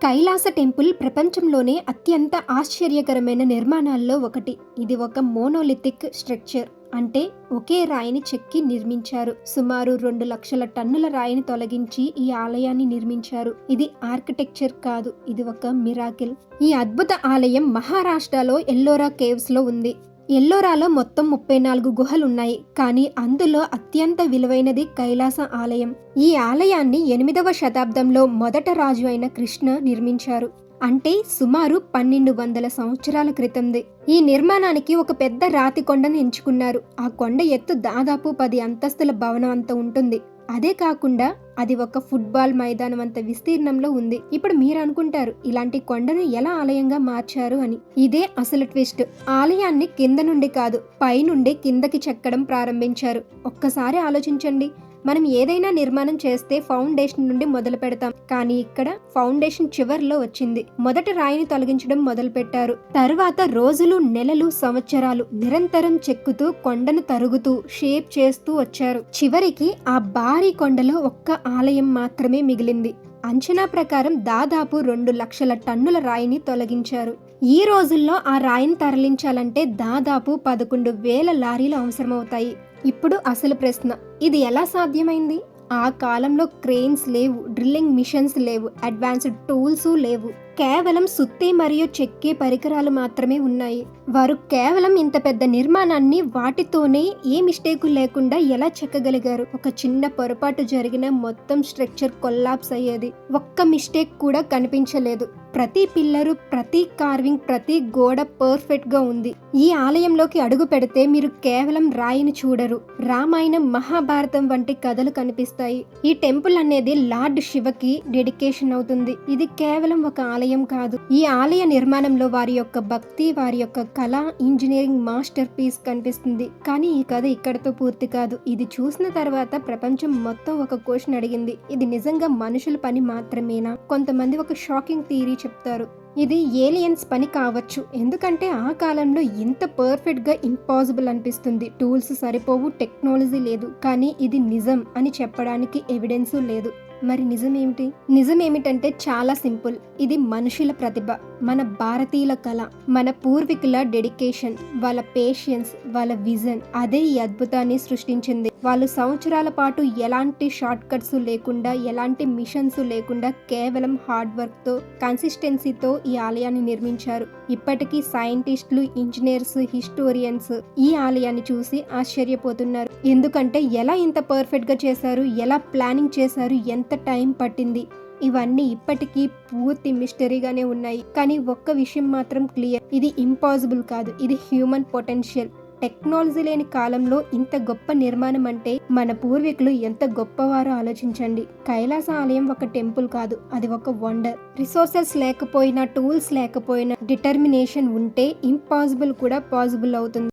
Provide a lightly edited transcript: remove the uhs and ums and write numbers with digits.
Kailasa temple ప్రపంచంలోనే అత్యంత ఆశ్చర్యకరమైన నిర్మాణాల్లో ఒకటి. ఇది ఒక మోనోలిథిక్ స్ట్రక్చర్, అంటే ఒకే రాయిని చెక్కి నిర్మించారు. సుమారు 2 లక్షల టన్నుల రాయిని తొలగించి ఈ ఆలయాన్ని నిర్మించారు. ఇది ఆర్కిటెక్చర్ కాదు, ఇది ఒక మిరాకిల్. ఈ అద్భుత ఆలయం మహారాష్ట్రలో ఎల్లోరా కేవ్స్ లో ఉంది. ఎల్లోరాలో మొత్తం 34 గుహలున్నాయి, కానీ అందులో అత్యంత విలువైనది కైలాస ఆలయం. ఈ ఆలయాన్ని 8వ శతాబ్దంలో మొదట రాజు అయిన కృష్ణ నిర్మించారు, అంటే సుమారు 1200 సంవత్సరాల క్రితంది. ఈ నిర్మాణానికి ఒక పెద్ద రాతి కొండను ఎంచుకున్నారు. ఆ కొండ ఎత్తు దాదాపు 10 అంతస్తుల భవనం అంత ఉంటుంది. అదే కాకుండా అది ఒక ఫుట్బాల్ మైదానం అంత విస్తీర్ణంలో ఉంది. ఇప్పుడు మీరు అనుకుంటారు, ఇలాంటి కొండను ఎలా ఆలయంగా మార్చారు అని. ఇదే అసలు ట్విస్ట్. ఆలయాన్ని కింద నుండి కాదు, పై నుండి కిందకి చెక్కడం ప్రారంభించారు. ఒక్కసారి ఆలోచించండి, మనం ఏదైనా నిర్మాణం చేస్తే ఫౌండేషన్ నుండి మొదలు పెడతాం, కానీ ఇక్కడ ఫౌండేషన్ చివర్లో వచ్చింది. మొదట రాయిని తొలగించడం మొదలు పెట్టారు. తరువాత రోజులు, నెలలు, సంవత్సరాలు నిరంతరం చెక్కుతూ కొండను తరుగుతూ షేప్ చేస్తూ వచ్చారు. చివరికి ఆ భారీ కొండలో ఒక్క ఆలయం మాత్రమే మిగిలింది. అంచనా ప్రకారం దాదాపు 2 లక్షల టన్నుల రాయిని తొలగించారు. ఈ రోజుల్లో ఆ రాయిని తరలించాలంటే దాదాపు 11,000 లారీలు అవసరమవుతాయి. ఇప్పుడు అసలు ప్రశ్న, ఇది ఎలా సాధ్యమైంది? ఆ కాలంలో క్రెయిన్స్ లేవు, డ్రిల్లింగ్ మిషన్స్ లేవు, అడ్వాన్స్డ్ టూల్స్ లేవు. కేవలం సుత్తి మరియు చెక్కే పరికరాలు మాత్రమే ఉన్నాయి. వారు కేవలం ఇంత పెద్ద నిర్మాణాన్ని వాటితోనే ఏ మిస్టేకు లేకుండా ఎలా చెక్కగలిగారు? ఒక చిన్న పొరపాటు జరిగిన మొత్తం స్ట్రక్చర్ కొల్లాప్స్ అయ్యేది. ఒక్క మిస్టేక్ కూడా కనిపించలేదు. ప్రతి పిల్లరు, ప్రతి కార్వింగ్, ప్రతి గోడ పర్ఫెక్ట్ గా ఉంది. ఈ ఆలయంలోకి అడుగు పెడితే మీరు కేవలం రాయిని చూడరు, రామాయణం, మహాభారతం వంటి కథలు కనిపిస్తాయి. ఈ టెంపుల్ అనేది లార్డ్ శివకి డెడికేషన్ అవుతుంది. ఇది కేవలం ఒక ఆలయం కాదు. ఈ ఆలయ నిర్మాణంలో వారి యొక్క భక్తి, వారి యొక్క కళ, ఇంజనీరింగ్ మాస్టర్ పీస్ కనిపిస్తుంది. కానీ ఈ కథ ఇక్కడతో పూర్తి కాదు. ఇది చూసిన తర్వాత ప్రపంచం మొత్తం ఒక క్వశ్చన్ అడిగింది, ఇది నిజంగా మనుషుల పని మాత్రమేనా? కొంతమంది ఒక షాకింగ్ థియరీ చెప్తారు, ఇది ఏలియన్స్ పని కావచ్చు. ఎందుకంటే ఆ కాలంలో ఇంత పర్ఫెక్ట్ గా ఇంపాసిబుల్ అనిపిస్తుంది. టూల్స్ సరిపోవు, టెక్నాలజీ లేదు. కానీ ఇది నిజం అని చెప్పడానికి ఎవిడెన్స్ లేదు. మరి నిజమేమిటి? నిజమేమిటంటే చాలా సింపుల్. ఇది మనుషుల ప్రతిభ, మన భారతీయుల కళ, మన పూర్వీకుల డెడికేషన్, వాళ్ళ పేషెన్స్, వాళ్ళ విజన్. అదే ఈ అద్భుతాన్ని సృష్టించింది. వాళ్ళు సంవత్సరాల పాటు ఎలాంటి షార్ట్ కట్స్ లేకుండా, ఎలాంటి మిషన్స్ లేకుండా కేవలం హార్డ్ వర్క్ తో, కన్సిస్టెన్సీతో ఈ ఆలయాన్ని నిర్మించారు. ఇప్పటికీ సైంటిస్టులు, ఇంజనీర్స్, హిస్టోరియన్స్ ఈ ఆలయాన్ని చూసి ఆశ్చర్యపోతున్నారు. ఎందుకంటే ఎలా ఇంత పర్ఫెక్ట్ గా చేశారు, ఎలా ప్లానింగ్ చేశారు, ఎంత టైం పట్టింది, ఇవన్నీ ఇప్పటికీ పూర్తి మిస్టరీగానే ఉన్నాయి. కానీ ఒక్క విషయం మాత్రం క్లియర్, ఇది ఇంపాసిబుల్ కాదు, ఇది హ్యూమన్ పొటెన్షియల్. టెక్నాలజీ లేని కాలంలో ఇంత గొప్ప నిర్మాణం అంటే మన పూర్వీకులు ఎంత గొప్పవారో ఆలోచించండి. కైలాస ఆలయం ఒక టెంపుల్ కాదు, అది ఒక వండర్. రిసోర్సెస్ లేకపోయినా, టూల్స్ లేకపోయినా, డిటర్మినేషన్ ఉంటే ఇంపాసిబుల్ కూడా పాసిబుల్ అవుతుంది.